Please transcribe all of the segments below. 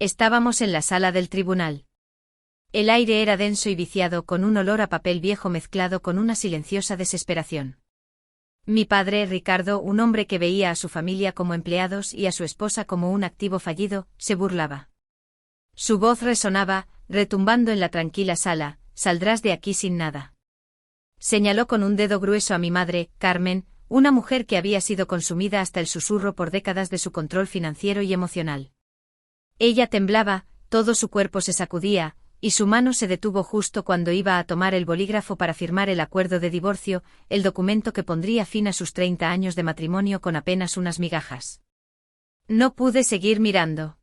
Estábamos en la sala del tribunal. El aire era denso y viciado, con un olor a papel viejo mezclado con una silenciosa desesperación. Mi padre, Ricardo, un hombre que veía a su familia como empleados y a su esposa como un activo fallido, se burlaba. Su voz resonaba, retumbando en la tranquila sala: «Saldrás de aquí sin nada». Señaló con un dedo grueso a mi madre, Carmen, una mujer que había sido consumida hasta el susurro por décadas de su control financiero y emocional. Ella temblaba, todo su cuerpo se sacudía, y su mano se detuvo justo cuando iba a tomar el bolígrafo para firmar el acuerdo de divorcio, el documento que pondría fin a sus 30 años de matrimonio con apenas unas migajas. No pude seguir mirando.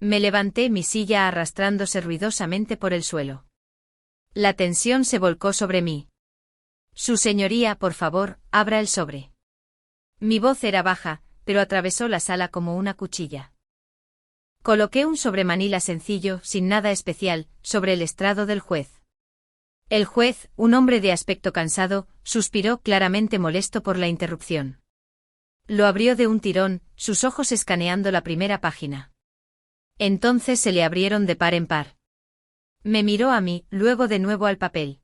Me levanté mi silla arrastrándose ruidosamente por el suelo. La tensión se volcó sobre mí. «Su señoría, por favor, abra el sobre». Mi voz era baja, pero atravesó la sala como una cuchilla. Coloqué un sobremanila sencillo, sin nada especial, sobre el estrado del juez. El juez, un hombre de aspecto cansado, suspiró, claramente molesto por la interrupción. Lo abrió de un tirón, sus ojos escaneando la primera página. Entonces se le abrieron de par en par. Me miró a mí, luego de nuevo al papel.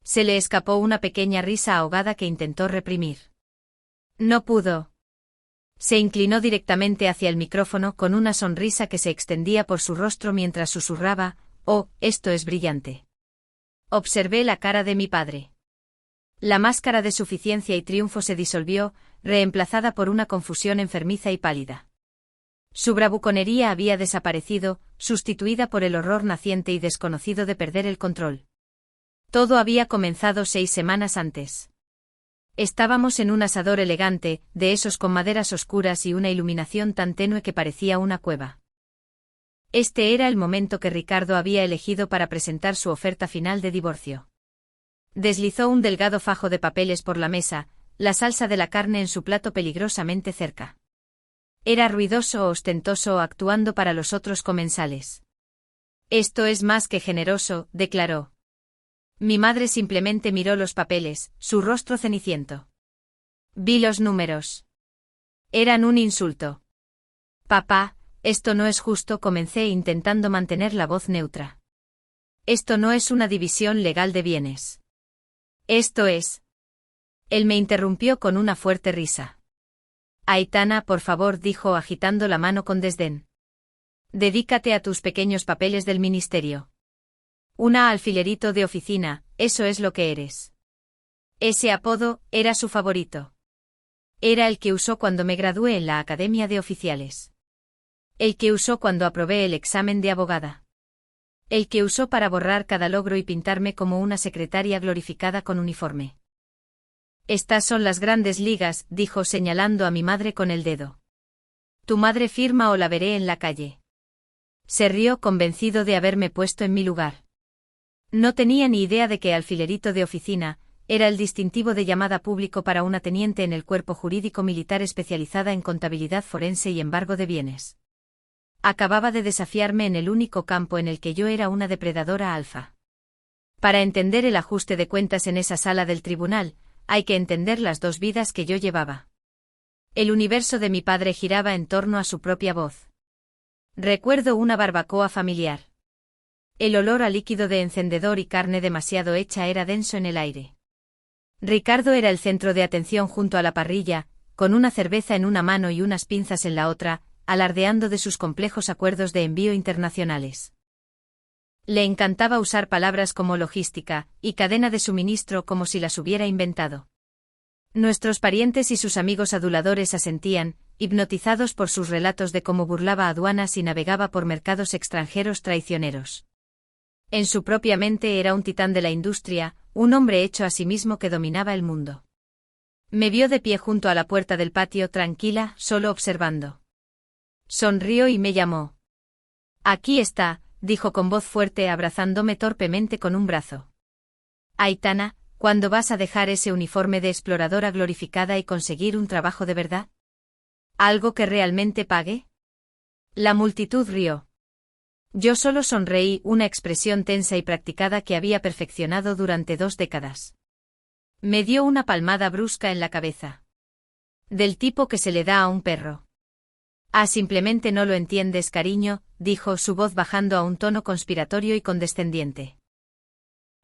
Se le escapó una pequeña risa ahogada que intentó reprimir. No pudo. Se inclinó directamente hacia el micrófono con una sonrisa que se extendía por su rostro mientras susurraba: «Oh, esto es brillante». Observé la cara de mi padre. La máscara de suficiencia y triunfo se disolvió, reemplazada por una confusión enfermiza y pálida. Su bravuconería había desaparecido, sustituida por el horror naciente y desconocido de perder el control. Todo había comenzado 6 semanas antes. Estábamos en un asador elegante, de esos con maderas oscuras y una iluminación tan tenue que parecía una cueva. Este era el momento que Ricardo había elegido para presentar su oferta final de divorcio. Deslizó un delgado fajo de papeles por la mesa, la salsa de la carne en su plato peligrosamente cerca. Era ruidoso, ostentoso, actuando para los otros comensales. «Esto es más que generoso», declaró. Mi madre simplemente miró los papeles, su rostro ceniciento. Vi los números. Eran un insulto. «Papá, esto no es justo», comencé intentando mantener la voz neutra. «Esto no es una división legal de bienes. Esto es». Él me interrumpió con una fuerte risa. «Aitana, por favor», dijo agitando la mano con desdén. «Dedícate a tus pequeños papeles del ministerio. Una alfilerito de oficina, eso es lo que eres». Ese apodo era su favorito. Era el que usó cuando me gradué en la Academia de Oficiales. El que usó cuando aprobé el examen de abogada. El que usó para borrar cada logro y pintarme como una secretaria glorificada con uniforme. «Estas son las grandes ligas», dijo señalando a mi madre con el dedo. «Tu madre firma o la veré en la calle». Se rió, convencido de haberme puesto en mi lugar. No tenía ni idea de que alfilerito de oficina era el distintivo de llamada público para una teniente en el cuerpo jurídico militar especializada en contabilidad forense y embargo de bienes. Acababa de desafiarme en el único campo en el que yo era una depredadora alfa. Para entender el ajuste de cuentas en esa sala del tribunal, hay que entender las 2 vidas que yo llevaba. El universo de mi padre giraba en torno a su propia voz. Recuerdo una barbacoa familiar. El olor a líquido de encendedor y carne demasiado hecha era denso en el aire. Ricardo era el centro de atención junto a la parrilla, con una cerveza en una mano y unas pinzas en la otra, alardeando de sus complejos acuerdos de envío internacionales. Le encantaba usar palabras como logística y cadena de suministro como si las hubiera inventado. Nuestros parientes y sus amigos aduladores asentían, hipnotizados por sus relatos de cómo burlaba aduanas y navegaba por mercados extranjeros traicioneros. En su propia mente era un titán de la industria, un hombre hecho a sí mismo que dominaba el mundo. Me vio de pie junto a la puerta del patio, tranquila, solo observando. Sonrió y me llamó. «Aquí está», dijo con voz fuerte, abrazándome torpemente con un brazo. «Aitana, ¿cuándo vas a dejar ese uniforme de exploradora glorificada y conseguir un trabajo de verdad? ¿Algo que realmente pague?» La multitud rió. Yo solo sonreí, una expresión tensa y practicada que había perfeccionado durante 2 décadas. Me dio una palmada brusca en la cabeza. Del tipo que se le da a un perro. Ah, simplemente no lo entiendes, cariño, dijo, su voz bajando a un tono conspiratorio y condescendiente.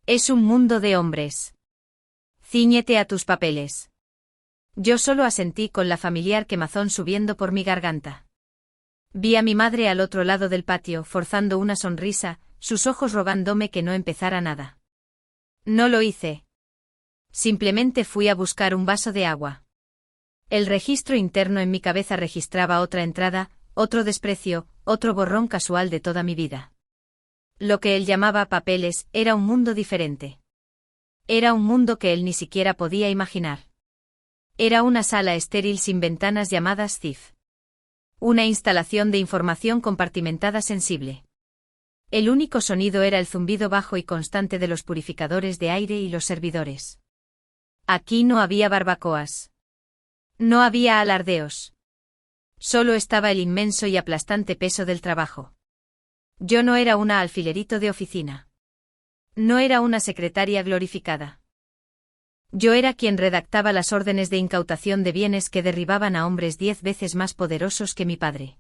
Es un mundo de hombres. Cíñete a tus papeles. Yo solo asentí con la familiar quemazón subiendo por mi garganta. Vi a mi madre al otro lado del patio, forzando una sonrisa, sus ojos rogándome que no empezara nada. No lo hice. Simplemente fui a buscar un vaso de agua. El registro interno en mi cabeza registraba otra entrada, otro desprecio, otro borrón casual de toda mi vida. Lo que él llamaba papeles era un mundo diferente. Era un mundo que él ni siquiera podía imaginar. Era una sala estéril sin ventanas llamadas CIF. Una instalación de información compartimentada sensible. El único sonido era el zumbido bajo y constante de los purificadores de aire y los servidores. Aquí no había barbacoas. No había alardeos. Solo estaba el inmenso y aplastante peso del trabajo. Yo no era una alfilerito de oficina. No era una secretaria glorificada. Yo era quien redactaba las órdenes de incautación de bienes que derribaban a hombres 10 veces más poderosos que mi padre.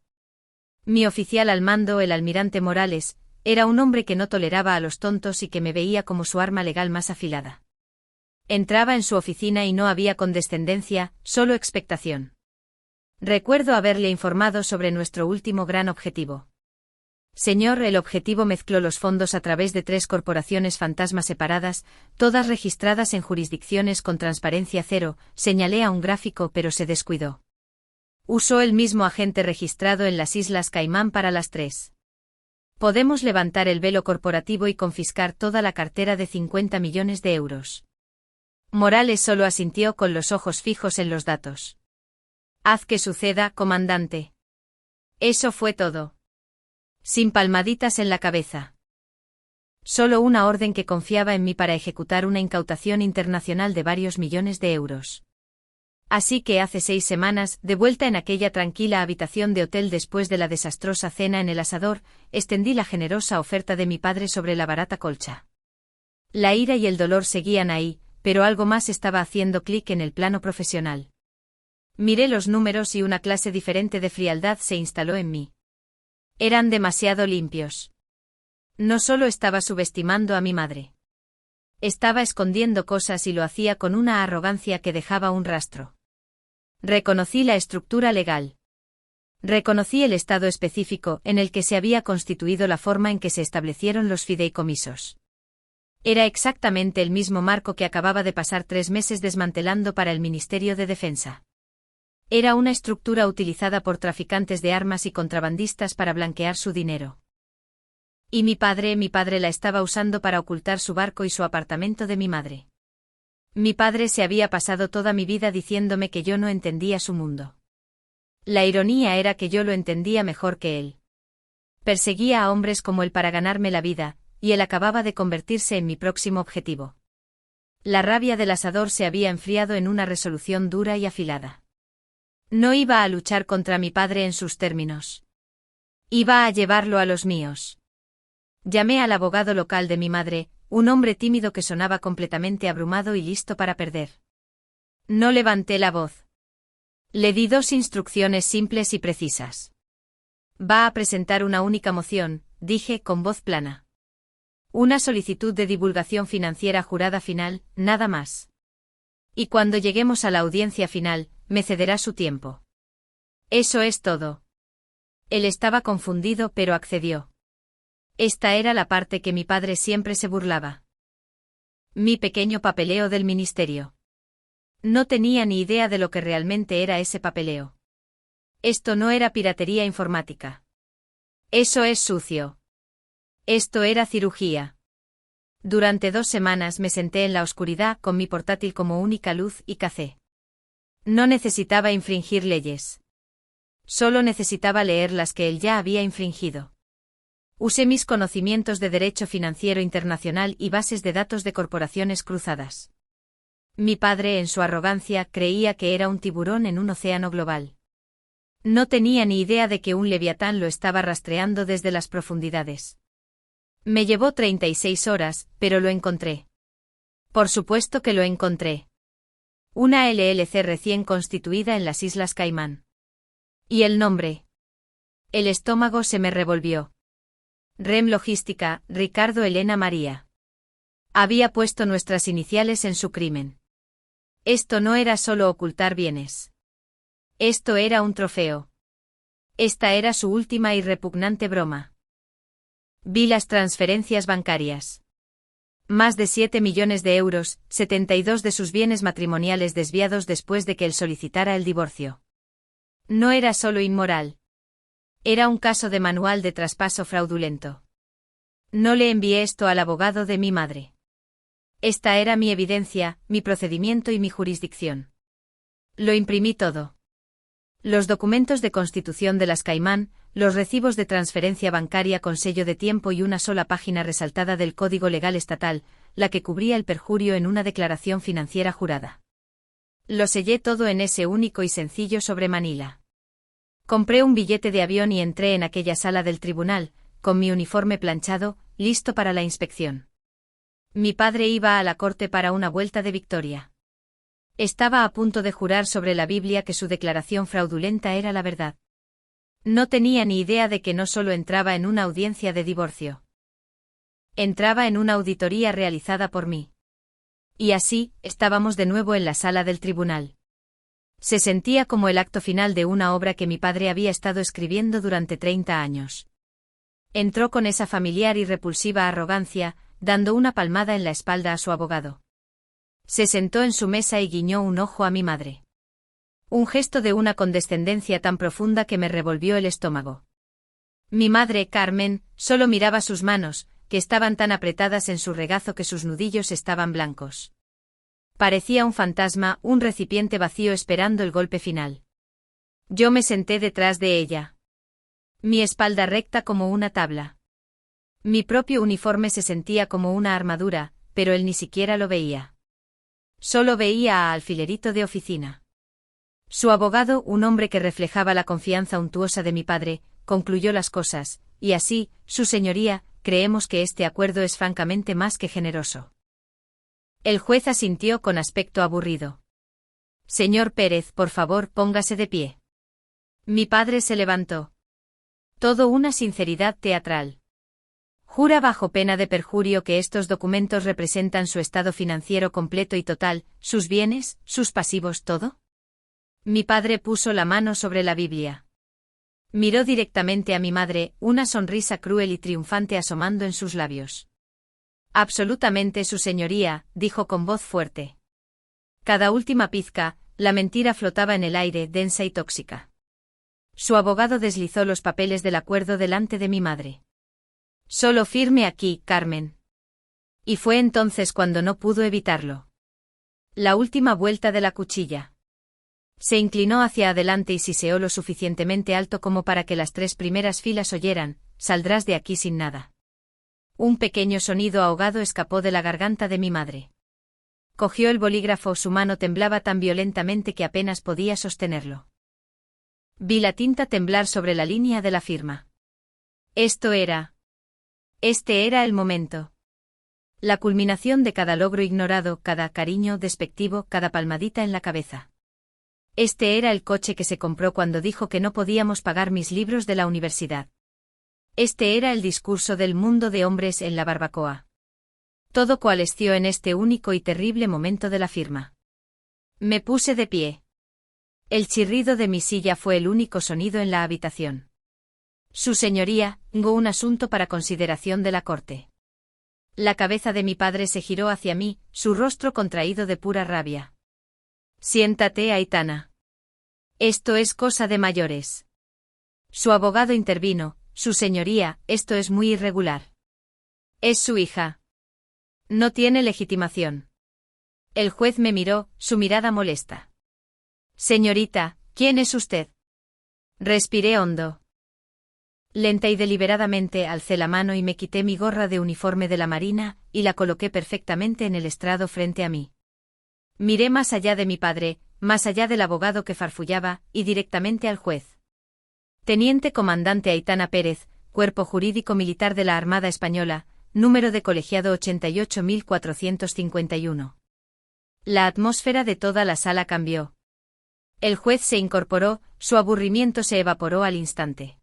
Mi oficial al mando, el almirante Morales, era un hombre que no toleraba a los tontos y que me veía como su arma legal más afilada. Entraba en su oficina y no había condescendencia, solo expectación. Recuerdo haberle informado sobre nuestro último gran objetivo. Señor, el objetivo mezcló los fondos a través de 3 corporaciones fantasmas separadas, todas registradas en jurisdicciones con transparencia cero, señalé a un gráfico pero se descuidó. Usó el mismo agente registrado en las Islas Caimán para las 3. Podemos levantar el velo corporativo y confiscar toda la cartera de 50 millones de euros. Morales solo asintió con los ojos fijos en los datos. Haz que suceda, comandante. Eso fue todo. Sin palmaditas en la cabeza. Solo una orden que confiaba en mí para ejecutar una incautación internacional de varios millones de euros. Así que hace 6 semanas, de vuelta en aquella tranquila habitación de hotel después de la desastrosa cena en el asador, extendí la generosa oferta de mi padre sobre la barata colcha. La ira y el dolor seguían ahí, pero algo más estaba haciendo clic en el plano profesional. Miré los números y una clase diferente de frialdad se instaló en mí. Eran demasiado limpios. No solo estaba subestimando a mi madre. Estaba escondiendo cosas y lo hacía con una arrogancia que dejaba un rastro. Reconocí la estructura legal. Reconocí el estado específico en el que se había constituido la forma en que se establecieron los fideicomisos. Era exactamente el mismo marco que acababa de pasar 3 meses desmantelando para el Ministerio de Defensa. Era una estructura utilizada por traficantes de armas y contrabandistas para blanquear su dinero. Y mi padre la estaba usando para ocultar su barco y su apartamento de mi madre. Mi padre se había pasado toda mi vida diciéndome que yo no entendía su mundo. La ironía era que yo lo entendía mejor que él. Perseguía a hombres como él para ganarme la vida, y él acababa de convertirse en mi próximo objetivo. La rabia del asador se había enfriado en una resolución dura y afilada. No iba a luchar contra mi padre en sus términos. Iba a llevarlo a los míos. Llamé al abogado local de mi madre, un hombre tímido que sonaba completamente abrumado y listo para perder. No levanté la voz. Le di 2 instrucciones simples y precisas. Va a presentar una única moción, dije con voz plana. Una solicitud de divulgación financiera jurada final, nada más. Y cuando lleguemos a la audiencia final, me cederá su tiempo. Eso es todo. Él estaba confundido pero accedió. Esta era la parte que mi padre siempre se burlaba. Mi pequeño papeleo del ministerio. No tenía ni idea de lo que realmente era ese papeleo. Esto no era piratería informática. Eso es sucio. Esto era cirugía. Durante 2 semanas me senté en la oscuridad con mi portátil como única luz y cacé. No necesitaba infringir leyes. Solo necesitaba leer las que él ya había infringido. Usé mis conocimientos de derecho financiero internacional y bases de datos de corporaciones cruzadas. Mi padre, en su arrogancia, creía que era un tiburón en un océano global. No tenía ni idea de que un leviatán lo estaba rastreando desde las profundidades. Me llevó 36 horas, pero lo encontré. Por supuesto que lo encontré. Una LLC recién constituida en las Islas Caimán. ¿Y el nombre? El estómago se me revolvió. REM Logística, Ricardo Elena María. Había puesto nuestras iniciales en su crimen. Esto no era solo ocultar bienes. Esto era un trofeo. Esta era su última y repugnante broma. Vi las transferencias bancarias. Más de 7 millones de euros, 72 de sus bienes matrimoniales desviados después de que él solicitara el divorcio. No era solo inmoral. Era un caso de manual de traspaso fraudulento. No le envié esto al abogado de mi madre. Esta era mi evidencia, mi procedimiento y mi jurisdicción. Lo imprimí todo. Los documentos de constitución de las Caimán, los recibos de transferencia bancaria con sello de tiempo y una sola página resaltada del Código Legal Estatal, la que cubría el perjurio en una declaración financiera jurada. Lo sellé todo en ese único y sencillo sobre Manila. Compré un billete de avión y entré en aquella sala del tribunal, con mi uniforme planchado, listo para la inspección. Mi padre iba a la corte para una vuelta de victoria. Estaba a punto de jurar sobre la Biblia que su declaración fraudulenta era la verdad. No tenía ni idea de que no solo entraba en una audiencia de divorcio. Entraba en una auditoría realizada por mí. Y así, estábamos de nuevo en la sala del tribunal. Se sentía como el acto final de una obra que mi padre había estado escribiendo durante 30 años. Entró con esa familiar y repulsiva arrogancia, dando una palmada en la espalda a su abogado. Se sentó en su mesa y guiñó un ojo a mi madre. Un gesto de una condescendencia tan profunda que me revolvió el estómago. Mi madre, Carmen, solo miraba sus manos, que estaban tan apretadas en su regazo que sus nudillos estaban blancos. Parecía un fantasma, un recipiente vacío esperando el golpe final. Yo me senté detrás de ella. Mi espalda recta como una tabla. Mi propio uniforme se sentía como una armadura, pero él ni siquiera lo veía. Solo veía a alfilerito de oficina. Su abogado, un hombre que reflejaba la confianza untuosa de mi padre, concluyó las cosas, y así, su señoría, creemos que este acuerdo es francamente más que generoso. El juez asintió con aspecto aburrido. Señor Pérez, por favor, póngase de pie. Mi padre se levantó. Todo una sinceridad teatral. Jura bajo pena de perjurio que estos documentos representan su estado financiero completo y total, sus bienes, sus pasivos, todo. Mi padre puso la mano sobre la Biblia. Miró directamente a mi madre, una sonrisa cruel y triunfante asomando en sus labios. Absolutamente, su señoría, dijo con voz fuerte. Cada última pizca, la mentira flotaba en el aire, densa y tóxica. Su abogado deslizó los papeles del acuerdo delante de mi madre. Solo firme aquí, Carmen. Y fue entonces cuando no pudo evitarlo. La última vuelta de la cuchilla. Se inclinó hacia adelante y siseó lo suficientemente alto como para que las 3 primeras filas oyeran: saldrás de aquí sin nada. Un pequeño sonido ahogado escapó de la garganta de mi madre. Cogió el bolígrafo, su mano temblaba tan violentamente que apenas podía sostenerlo. Vi la tinta temblar sobre la línea de la firma. Este era el momento. La culminación de cada logro ignorado, cada cariño despectivo, cada palmadita en la cabeza. Este era el coche que se compró cuando dijo que no podíamos pagar mis libros de la universidad. Este era el discurso del mundo de hombres en la barbacoa. Todo coalesció en este único y terrible momento de la firma. Me puse de pie. El chirrido de mi silla fue el único sonido en la habitación. Su señoría, tengo un asunto para consideración de la corte. La cabeza de mi padre se giró hacia mí, su rostro contraído de pura rabia. Siéntate, Aitana. Esto es cosa de mayores. Su abogado intervino: su señoría, esto es muy irregular. Es su hija. No tiene legitimación. El juez me miró, su mirada molesta. Señorita, ¿quién es usted? Respiré hondo. Lenta y deliberadamente alcé la mano y me quité mi gorra de uniforme de la Marina, y la coloqué perfectamente en el estrado frente a mí. Miré más allá de mi padre, más allá del abogado que farfullaba, y directamente al juez. Teniente Comandante Aitana Pérez, Cuerpo Jurídico Militar de la Armada Española, número de colegiado 88.451. La atmósfera de toda la sala cambió. El juez se incorporó, su aburrimiento se evaporó al instante.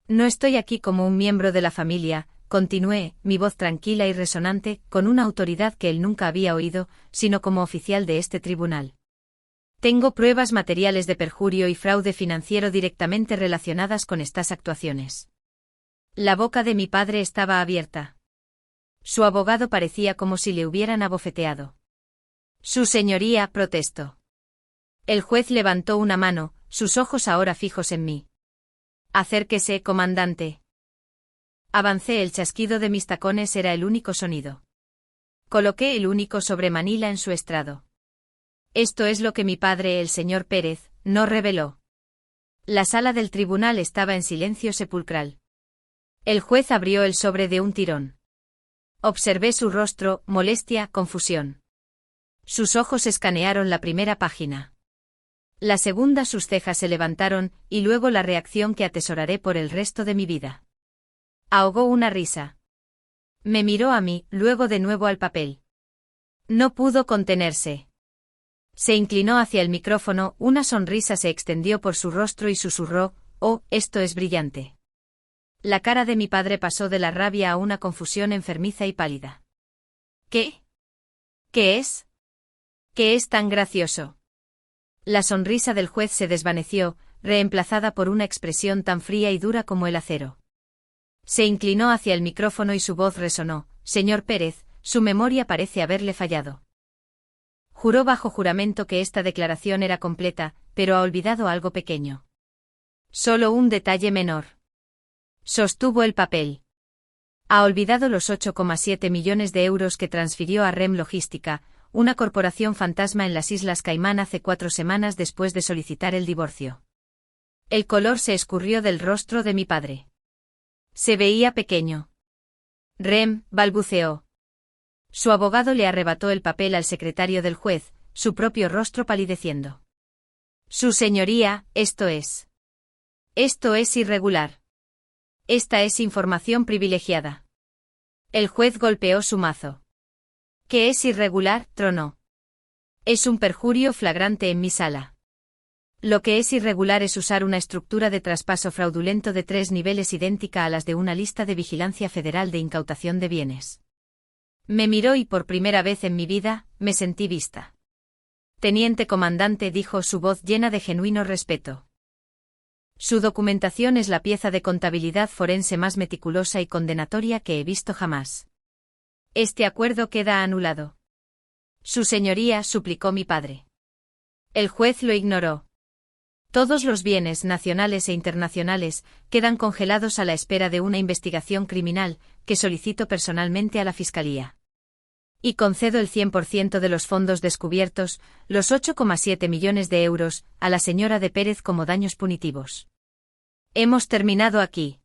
No estoy aquí como un miembro de la familia, continué, mi voz tranquila y resonante, con una autoridad que él nunca había oído, sino como oficial de este tribunal. Tengo pruebas materiales de perjurio y fraude financiero directamente relacionadas con estas actuaciones. La boca de mi padre estaba abierta. Su abogado parecía como si le hubieran abofeteado. Su señoría, protestó. El juez levantó una mano, sus ojos ahora fijos en mí. Acérquese, comandante. Avancé, el chasquido de mis tacones era el único sonido. Coloqué el único sobre Manila en su estrado. Esto es lo que mi padre, el señor Pérez, no reveló. La sala del tribunal estaba en silencio sepulcral. El juez abrió el sobre de un tirón. Observé su rostro, molestia, confusión. Sus ojos escanearon la primera página. La segunda, sus cejas se levantaron, y luego la reacción que atesoraré por el resto de mi vida. Ahogó una risa. Me miró a mí, luego de nuevo al papel. No pudo contenerse. Se inclinó hacia el micrófono, una sonrisa se extendió por su rostro y susurró, «Oh, esto es brillante». La cara de mi padre pasó de la rabia a una confusión enfermiza y pálida. ¿Qué? ¿Qué es? ¿Qué es tan gracioso? La sonrisa del juez se desvaneció, reemplazada por una expresión tan fría y dura como el acero. Se inclinó hacia el micrófono y su voz resonó, «Señor Pérez, su memoria parece haberle fallado». Juró bajo juramento que esta declaración era completa, pero ha olvidado algo pequeño. Solo un detalle menor. Sostuvo el papel. Ha olvidado los 8,7 millones de euros que transfirió a REM Logística, una corporación fantasma en las Islas Caimán hace 4 semanas después de solicitar el divorcio. El color se escurrió del rostro de mi padre. Se veía pequeño. REM, balbuceó. Su abogado le arrebató el papel al secretario del juez, su propio rostro palideciendo. Su señoría, esto es irregular. Esta es información privilegiada. El juez golpeó su mazo. ¿Qué es irregular?, tronó. Es un perjurio flagrante en mi sala. Lo que es irregular es usar una estructura de traspaso fraudulento de 3 niveles idéntica a las de una lista de vigilancia federal de incautación de bienes. Me miró y por primera vez en mi vida, me sentí vista. Teniente comandante, dijo, su voz llena de genuino respeto. Su documentación es la pieza de contabilidad forense más meticulosa y condenatoria que he visto jamás. Este acuerdo queda anulado. Su señoría, suplicó mi padre. El juez lo ignoró. Todos los bienes nacionales e internacionales quedan congelados a la espera de una investigación criminal que solicito personalmente a la Fiscalía. Y concedo el 100% de los fondos descubiertos, los 8,7 millones de euros, a la señora de Pérez como daños punitivos. Hemos terminado aquí.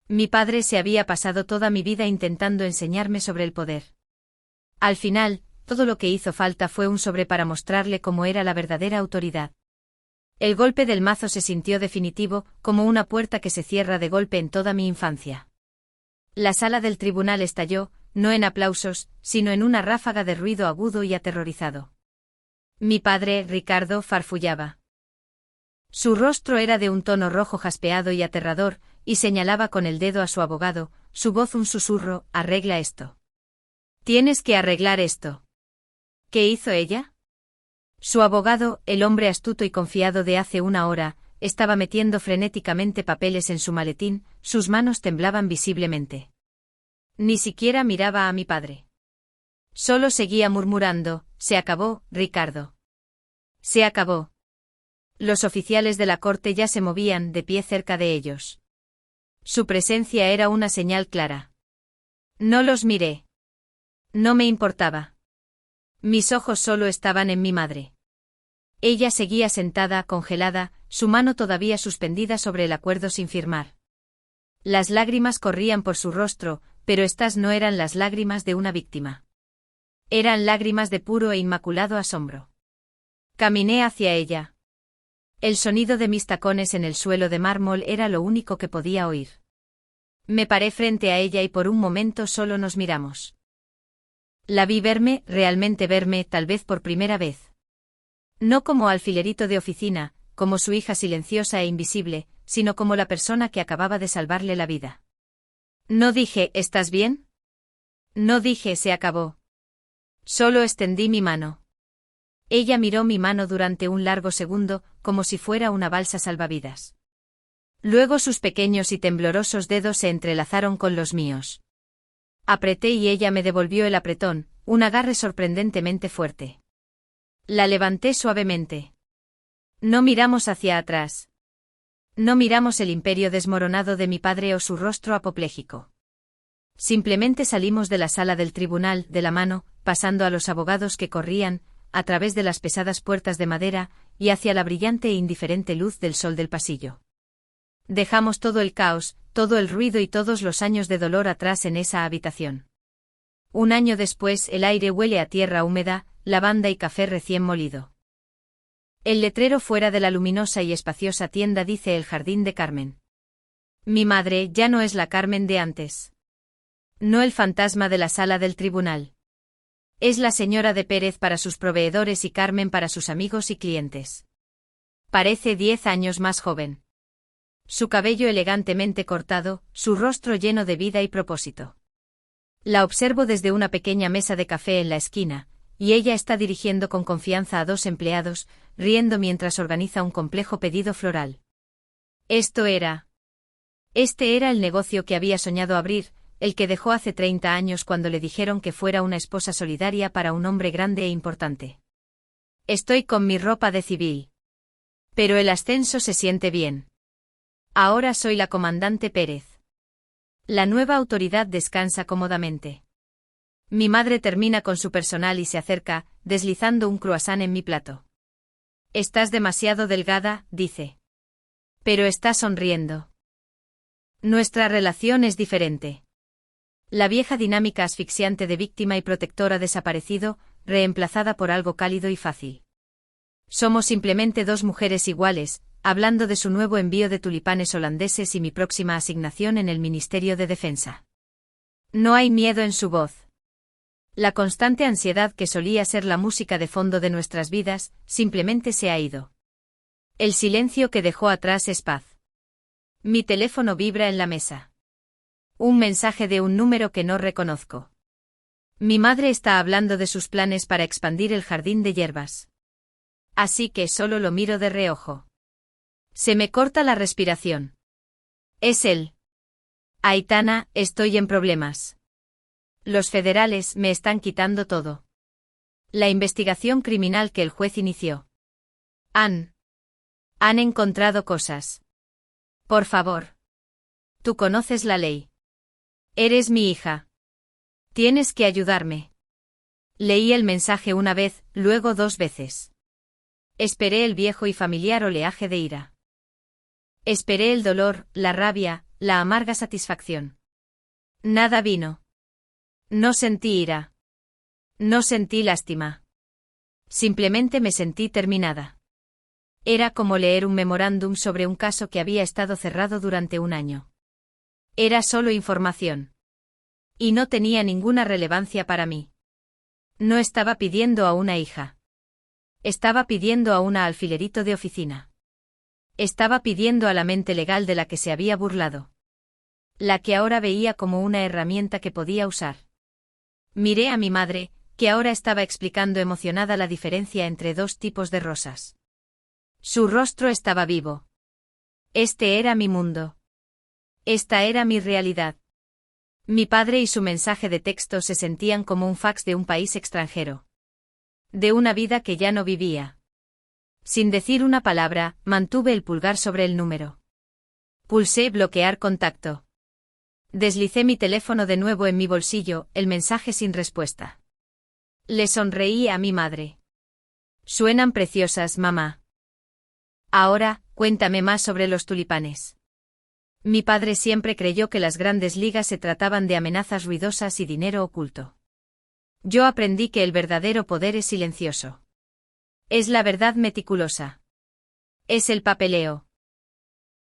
Mi padre se había pasado toda mi vida intentando enseñarme sobre el poder. Al final, todo lo que hizo falta fue un sobre para mostrarle cómo era la verdadera autoridad. El golpe del mazo se sintió definitivo, como una puerta que se cierra de golpe en toda mi infancia. La sala del tribunal estalló, no en aplausos, sino en una ráfaga de ruido agudo y aterrorizado. Mi padre, Ricardo, farfullaba. Su rostro era de un tono rojo jaspeado y aterrador, y señalaba con el dedo a su abogado, su voz un susurro, «Arregla esto. Tienes que arreglar esto». ¿Qué hizo ella? Su abogado, el hombre astuto y confiado de hace una hora, estaba metiendo frenéticamente papeles en su maletín, sus manos temblaban visiblemente. Ni siquiera miraba a mi padre. Solo seguía murmurando, «Se acabó, Ricardo. Se acabó». Los oficiales de la corte ya se movían de pie cerca de ellos. Su presencia era una señal clara. No los miré. No me importaba. Mis ojos solo estaban en mi madre. Ella seguía sentada, congelada, su mano todavía suspendida sobre el acuerdo sin firmar. Las lágrimas corrían por su rostro, pero estas no eran las lágrimas de una víctima. Eran lágrimas de puro e inmaculado asombro. Caminé hacia ella. El sonido de mis tacones en el suelo de mármol era lo único que podía oír. Me paré frente a ella y por un momento solo nos miramos. La vi verme, realmente verme, tal vez por primera vez. No como alfilerito de oficina, como su hija silenciosa e invisible, sino como la persona que acababa de salvarle la vida. No dije, ¿estás bien? No dije, se acabó. Solo extendí mi mano. Ella miró mi mano durante un largo segundo, como si fuera una balsa salvavidas. Luego sus pequeños y temblorosos dedos se entrelazaron con los míos. Apreté y ella me devolvió el apretón, un agarre sorprendentemente fuerte. La levanté suavemente. No miramos hacia atrás. No miramos el imperio desmoronado de mi padre o su rostro apopléjico. Simplemente salimos de la sala del tribunal, de la mano, pasando a los abogados que corrían, a través de las pesadas puertas de madera, y hacia la brillante e indiferente luz del sol del pasillo. Dejamos todo el caos, todo el ruido y todos los años de dolor atrás en esa habitación. Un año después el aire huele a tierra húmeda, lavanda y café recién molido. El letrero fuera de la luminosa y espaciosa tienda dice el jardín de Carmen. Mi madre ya no es la Carmen de antes. No el fantasma de la sala del tribunal. Es la señora de Pérez para sus proveedores y Carmen para sus amigos y clientes. Parece 10 años más joven. Su cabello elegantemente cortado, su rostro lleno de vida y propósito. La observo desde una pequeña mesa de café en la esquina, y ella está dirigiendo con confianza a 2 empleados, riendo mientras organiza un complejo pedido floral. Este era el negocio que había soñado abrir, el que dejó hace 30 años cuando le dijeron que fuera una esposa solidaria para un hombre grande e importante. Estoy con mi ropa de civil. Pero el ascenso se siente bien. Ahora soy la comandante Pérez. La nueva autoridad descansa cómodamente. Mi madre termina con su personal y se acerca, deslizando un croissant en mi plato. Estás demasiado delgada, dice. Pero está sonriendo. Nuestra relación es diferente. La vieja dinámica asfixiante de víctima y protector ha desaparecido, reemplazada por algo cálido y fácil. Somos simplemente 2 mujeres iguales, hablando de su nuevo envío de tulipanes holandeses y mi próxima asignación en el Ministerio de Defensa. No hay miedo en su voz. La constante ansiedad que solía ser la música de fondo de nuestras vidas, simplemente se ha ido. El silencio que dejó atrás es paz. Mi teléfono vibra en la mesa. Un mensaje de un número que no reconozco. Mi madre está hablando de sus planes para expandir el jardín de hierbas. Así que solo lo miro de reojo. Se me corta la respiración. Es él. Aitana, estoy en problemas. Los federales me están quitando todo. La investigación criminal que el juez inició. Han encontrado cosas. Por favor. Tú conoces la ley. Eres mi hija. Tienes que ayudarme. Leí el mensaje una vez, luego 2 veces. Esperé el viejo y familiar oleaje de ira. Esperé el dolor, la rabia, la amarga satisfacción. Nada vino. No sentí ira. No sentí lástima. Simplemente me sentí terminada. Era como leer un memorándum sobre un caso que había estado cerrado durante un año. Era solo información. Y no tenía ninguna relevancia para mí. No estaba pidiendo a una hija. Estaba pidiendo a una alfilerito de oficina. Estaba pidiendo a la mente legal de la que se había burlado. La que ahora veía como una herramienta que podía usar. Miré a mi madre, que ahora estaba explicando emocionada la diferencia entre 2 tipos de rosas. Su rostro estaba vivo. Este era mi mundo. Esta era mi realidad. Mi padre y su mensaje de texto se sentían como un fax de un país extranjero. De una vida que ya no vivía. Sin decir una palabra, mantuve el pulgar sobre el número. Pulsé bloquear contacto. Deslicé mi teléfono de nuevo en mi bolsillo, el mensaje sin respuesta. Le sonreí a mi madre. Suenan preciosas, mamá. Ahora, cuéntame más sobre los tulipanes. Mi padre siempre creyó que las grandes ligas se trataban de amenazas ruidosas y dinero oculto. Yo aprendí que el verdadero poder es silencioso. Es la verdad meticulosa. Es el papeleo.